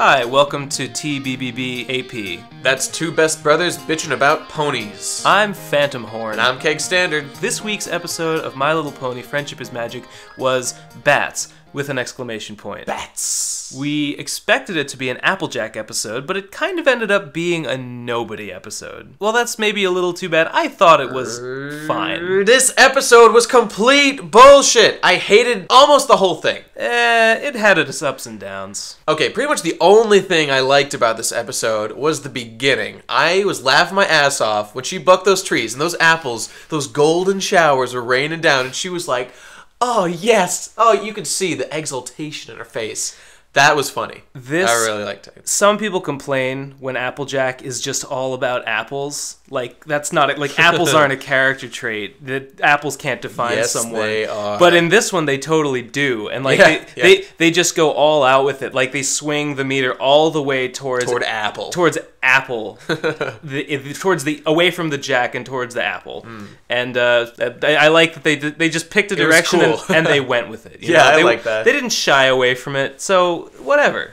Hi, welcome to TBBBAP. That's two best brothers bitching about ponies. I'm Phantom Horn. And I'm Keg Standard. This week's episode of My Little Pony Friendship is Magic was Bats, with an exclamation point. Bats! We expected it to be an Applejack episode, but it kind of ended up being a nobody episode. Well, that's maybe a little too bad. I thought it was fine. This episode was complete bullshit. I hated almost the whole thing. It had its ups and downs. Okay, pretty much the only thing I liked about this episode was the beginning. I was laughing my ass off when she bucked those trees and those apples, those golden showers were raining down, and she was like, oh, yes. Oh, you could see the exultation in her face. That was funny. I really liked it. Some people complain when Applejack is just all about apples. Like, that's not... Like, apples aren't a character trait. That apples can't define someone. Yes, they are. But in this one, they totally do. And, like, they just go all out with it. Like, they swing the meter all the way towards apple. Towards apple. Away from the jack and towards the apple. And I like that they just picked a direction and they went with it. I like that. They didn't shy away from it, so whatever.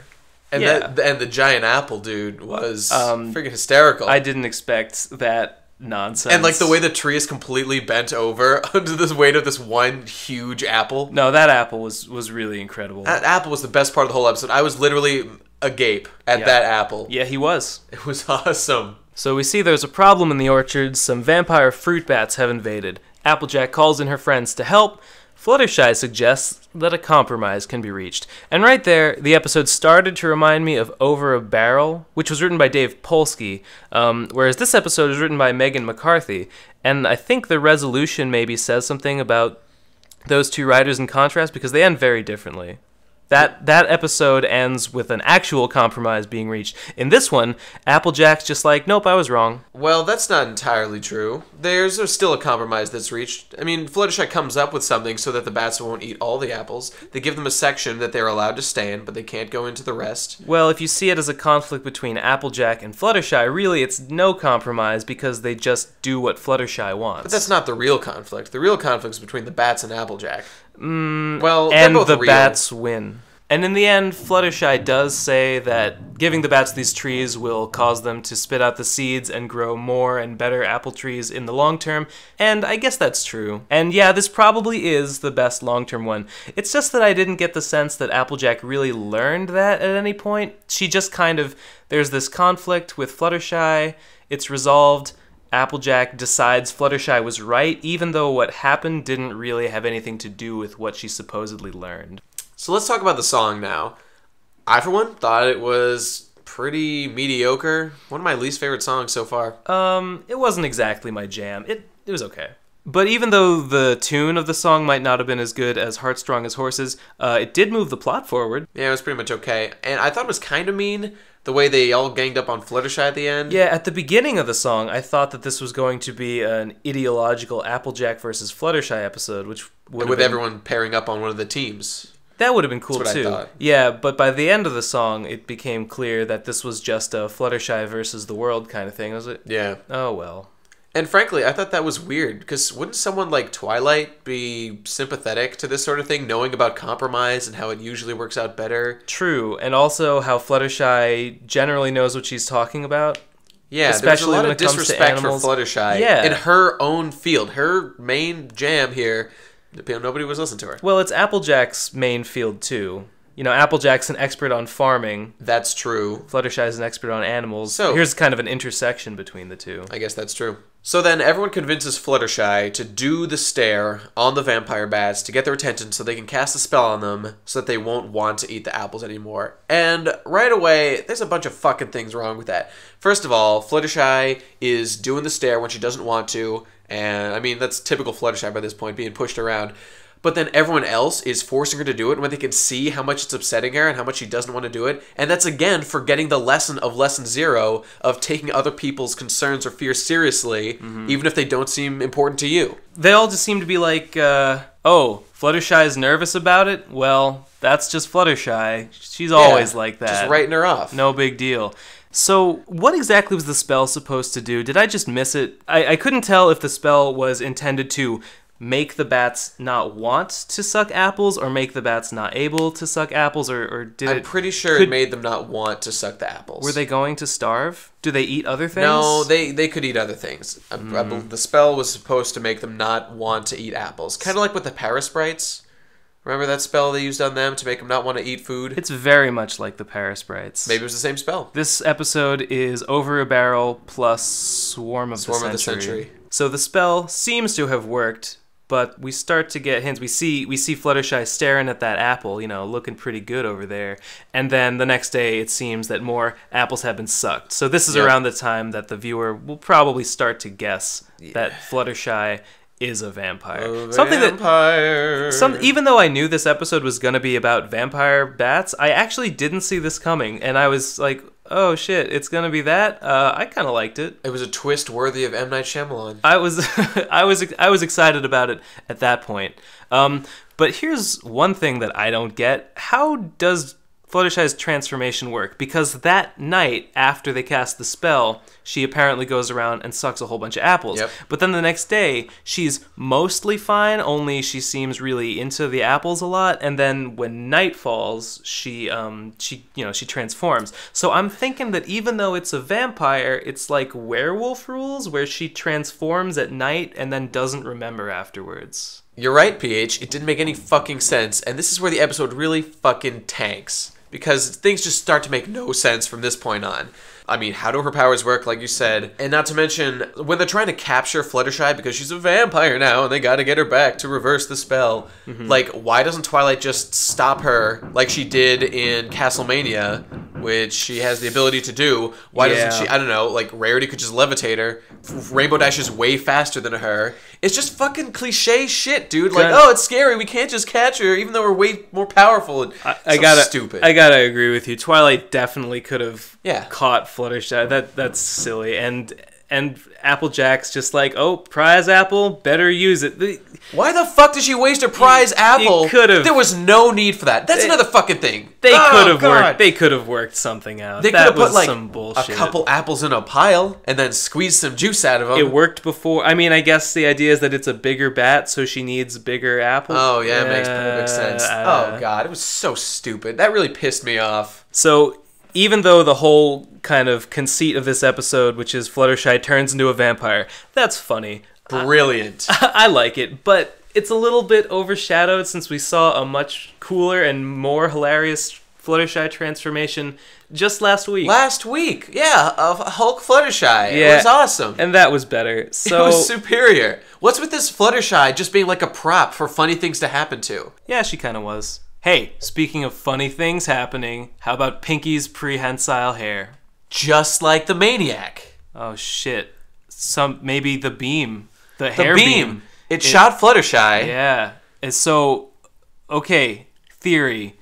And and the giant apple dude was freaking hysterical. I didn't expect that nonsense. And like the way the tree is completely bent over under the weight of this one huge apple. No, that apple was really incredible. That apple was the best part of the whole episode. I was literally agape at that apple. Yeah, he was. It was awesome. So we see there's a problem in the orchard. Some vampire fruit bats have invaded. Applejack calls in her friends to help. Fluttershy suggests that a compromise can be reached. And right there, the episode started to remind me of Over a Barrel, which was written by Dave Polsky, whereas this episode is written by Megan McCarthy. And I think the resolution maybe says something about those two writers in contrast, because they end very differently. That episode ends with an actual compromise being reached. In this one, Applejack's just like, nope, I was wrong. Well, that's not entirely true. There's still a compromise that's reached. I mean, Fluttershy comes up with something so that the bats won't eat all the apples. They give them a section that they're allowed to stay in, but they can't go into the rest. Well, if you see it as a conflict between Applejack and Fluttershy, really it's no compromise because they just do what Fluttershy wants. But that's not the real conflict. The real conflict is between the bats and Applejack. Well, and the bats win. And in the end, Fluttershy does say that giving the bats these trees will cause them to spit out the seeds and grow more and better apple trees in the long term, and I guess that's true. And yeah, this probably is the best long-term one. It's just that I didn't get the sense that Applejack really learned that at any point. She just kind of, there's this conflict with Fluttershy, it's resolved, Applejack decides Fluttershy was right, even though what happened didn't really have anything to do with what she supposedly learned. So let's talk about the song now. I, for one, thought it was pretty mediocre. One of my least favorite songs so far. It wasn't exactly my jam. It was okay. But even though the tune of the song might not have been as good as Heartstrong as Horses, it did move the plot forward. Yeah, it was pretty much okay. And I thought it was kind of mean, the way they all ganged up on Fluttershy at the end. Yeah, at the beginning of the song, I thought that this was going to be an ideological Applejack versus Fluttershy episode, which would with everyone pairing up on one of the teams. That would have been cool, That's what too. I thought. Yeah, but by the end of the song, it became clear that this was just a Fluttershy versus the world kind of thing, was it? Yeah. Oh, well. And frankly, I thought that was weird, because wouldn't someone like Twilight be sympathetic to this sort of thing, knowing about compromise and how it usually works out better? True, and also how Fluttershy generally knows what she's talking about. Yeah, especially there's a lot when of it comes to disrespect for animals. Fluttershy in her own field. Her main jam here, nobody was listening to her. Well, it's Applejack's main field, too. You know, Applejack's an expert on farming. That's true. Fluttershy's an expert on animals. So here's kind of an intersection between the two. I guess that's true. So then everyone convinces Fluttershy to do the stare on the vampire bats to get their attention so they can cast a spell on them so that they won't want to eat the apples anymore. And right away, there's a bunch of fucking things wrong with that. First of all, Fluttershy is doing the stare when she doesn't want to. And, I mean, that's typical Fluttershy by this point, being pushed around. But then everyone else is forcing her to do it when they can see how much it's upsetting her and how much she doesn't want to do it. And that's, again, forgetting the lesson of Lesson 0 of taking other people's concerns or fears seriously, even if they don't seem important to you. They all just seem to be like, oh, Fluttershy's nervous about it? Well, that's just Fluttershy. She's always like that. Just writing her off. No big deal. So, what exactly was the spell supposed to do? Did I just miss it? I couldn't tell if the spell was intended to make the bats not want to suck apples, or make the bats not able to suck apples, or did I'm pretty sure it made them not want to suck the apples. Were they going to starve? Do they eat other things? No, they could eat other things. The spell was supposed to make them not want to eat apples. Kind of like with the Parasprites. Remember that spell they used on them to make them not want to eat food? It's very much like the Parasprites. Maybe it was the same spell. This episode is Over a Barrel plus Swarm of the Century. So the spell seems to have worked, but we start to get hints. We see Fluttershy staring at that apple, looking pretty good over there. And then the next day, it seems that more apples have been sucked. So this is around the time that the viewer will probably start to guess that Fluttershy is a vampire. Even though I knew this episode was going to be about vampire bats, I actually didn't see this coming, and I was like, oh shit, it's going to be that? I kind of liked it. It was a twist worthy of M. Night Shyamalan. I was excited about it at that point. But here's one thing that I don't get. How does Fluttershy's transformation work? Because that night, after they cast the spell, she apparently goes around and sucks a whole bunch of apples. Yep. But then the next day, she's mostly fine, only she seems really into the apples a lot. And then when night falls, she transforms. So I'm thinking that even though it's a vampire, it's like werewolf rules, where she transforms at night and then doesn't remember afterwards. You're right, PH. It didn't make any fucking sense, and this is where the episode really fucking tanks. Because things just start to make no sense from this point on. I mean, how do her powers work, like you said? And not to mention, when they're trying to capture Fluttershy because she's a vampire now and they gotta get her back to reverse the spell, like, why doesn't Twilight just stop her like she did in Castlemania, which she has the ability to do? Why doesn't she, I don't know, like, Rarity could just levitate her. Rainbow Dash is way faster than her. It's just fucking cliche shit, dude. Like, oh, it's scary, we can't just catch her, even though we're way more powerful. Stupid. I gotta agree with you. Twilight definitely could have caught Fluttershy. That's silly. And Applejack's just like, oh, prize apple, better use it. Why the fuck did she waste a prize apple? There was no need for that. That's another fucking thing. They could have worked something out. They could have put like some bullshit. A couple apples in a pile and then squeezed some juice out of them. It worked before. I mean, I guess the idea is that it's a bigger bat, so she needs bigger apples. Oh yeah, it makes perfect sense. Oh god, it was so stupid. That really pissed me off. So even though the whole kind of conceit of this episode, which is Fluttershy turns into a vampire, that's funny. Brilliant. I like it, but it's a little bit overshadowed since we saw a much cooler and more hilarious Fluttershy transformation just last week. Last week, yeah, of Hulk Fluttershy. It was awesome. And that was better. So, it was superior. What's with this Fluttershy just being like a prop for funny things to happen to? Yeah, she kind of was. Hey, speaking of funny things happening, how about Pinky's prehensile hair? Just like the Maniac. Oh shit. Maybe the beam. The hair beam. It shot Fluttershy. Yeah. And so, okay, theory.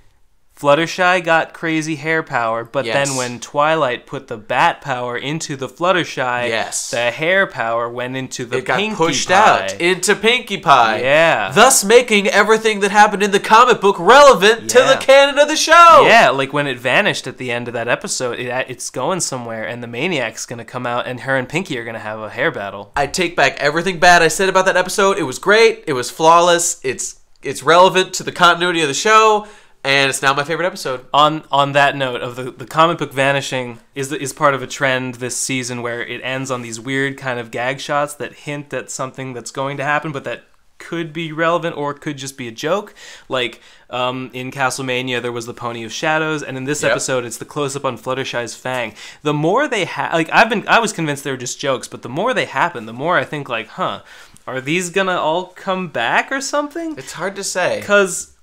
Fluttershy got crazy hair power, but then when Twilight put the bat power into the Fluttershy, the hair power went into the Pinkie Pie. It got pushed out into Pinkie Pie. Yeah. Thus making everything that happened in the comic book relevant to the canon of the show. Yeah, like when it vanished at the end of that episode, it's going somewhere, and the Maniac's going to come out, and her and Pinkie are going to have a hair battle. I take back everything bad I said about that episode. It was great. It was flawless. It's relevant to the continuity of the show. And it's now my favorite episode. On that note of the comic book vanishing is part of a trend this season where it ends on these weird kind of gag shots that hint at something that's going to happen, but that could be relevant or could just be a joke. Like in Castlemania, there was the Pony of Shadows, and in this episode, it's the close-up on Fluttershy's fang. The more they I was convinced they were just jokes, but the more they happen, the more I think like, are these gonna all come back or something? It's hard to say.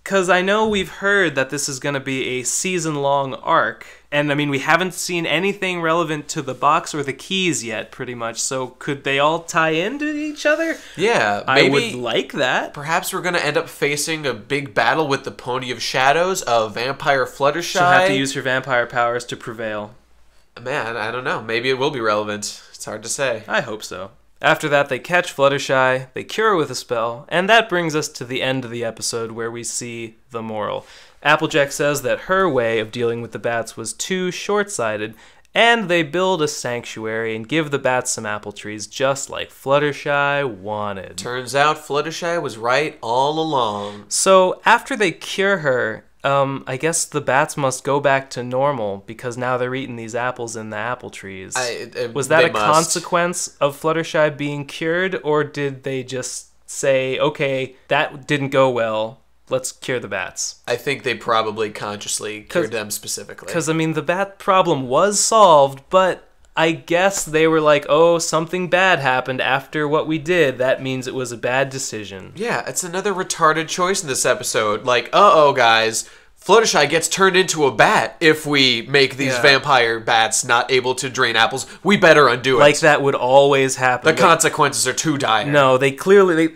Because I know we've heard that this is going to be a season-long arc. And, I mean, we haven't seen anything relevant to the box or the keys yet, pretty much. So could they all tie into each other? Yeah, maybe. I would like that. Perhaps we're going to end up facing a big battle with the Pony of Shadows, a vampire Fluttershy. She'll have to use her vampire powers to prevail. Man, I don't know. Maybe it will be relevant. It's hard to say. I hope so. After that, they catch Fluttershy, they cure her with a spell, and that brings us to the end of the episode where we see the moral. Applejack says that her way of dealing with the bats was too short-sighted, And they build a sanctuary and give the bats some apple trees, just like Fluttershy wanted. Turns out Fluttershy was right all along. So after they cure her, I guess the bats must go back to normal because now they're eating these apples in the apple trees. Was that a consequence of Fluttershy being cured, or did they just say, okay, that didn't go well, let's cure the bats? I think they probably consciously cured them specifically. Because, I mean, the bat problem was solved, but I guess they were like, oh, something bad happened after what we did. That means it was a bad decision. Yeah, it's another retarded choice in this episode. Like, uh-oh, guys. Fluttershy gets turned into a bat if we make these vampire bats not able to drain apples. We better undo it. Like that would always happen. The consequences are too dire. No, they clearly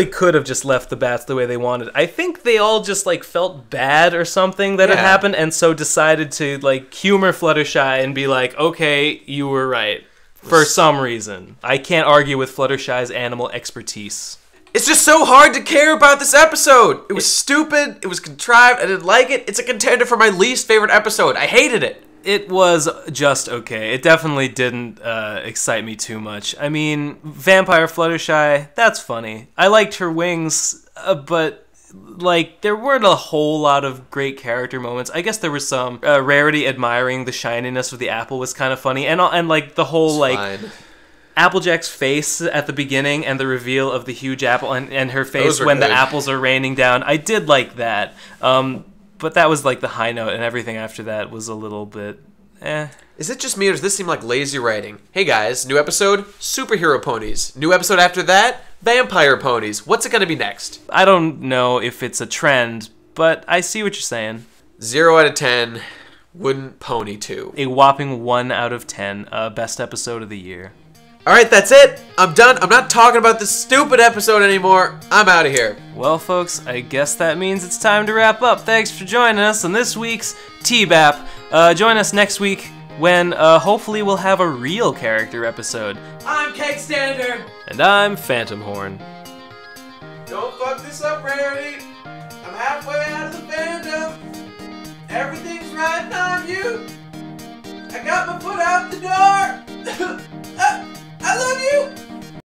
could have just left the bats the way they wanted. I think they all just like felt bad or something that had happened, and so decided to like humor Fluttershy and be like, okay, you were right. For some reason. I can't argue with Fluttershy's animal expertise. It's just so hard to care about this episode. It was stupid. It was contrived. I didn't like it. It's a contender for my least favorite episode. I hated it. It was just okay. It definitely didn't excite me too much. I mean, Vampire Fluttershy, that's funny. I liked her wings, but like there weren't a whole lot of great character moments. I guess there was some. Rarity admiring the shininess of the apple was kind of funny, and like the whole fine. Applejack's face at the beginning and the reveal of the huge apple and her face when the apples are raining down. I did like that. But that was like the high note, and everything after that was a little bit Is it just me or does this seem like lazy writing? Hey guys, new episode, superhero ponies. New episode after that, vampire ponies. What's it going to be next? I don't know if it's a trend, but I see what you're saying. 0 out of 10, wouldn't pony to. A whopping 1 out of 10, best episode of the year. Alright, that's it. I'm done. I'm not talking about this stupid episode anymore. I'm out of here. Well, folks, I guess that means it's time to wrap up. Thanks for joining us on this week's TBBBAP. Join us next week when hopefully we'll have a real character episode. I'm Cake Standard. And I'm Phantom Horn. Don't fuck this up, Rarity. I'm halfway out of the fandom. Everything's riding on you. I got my foot out the door. I love you!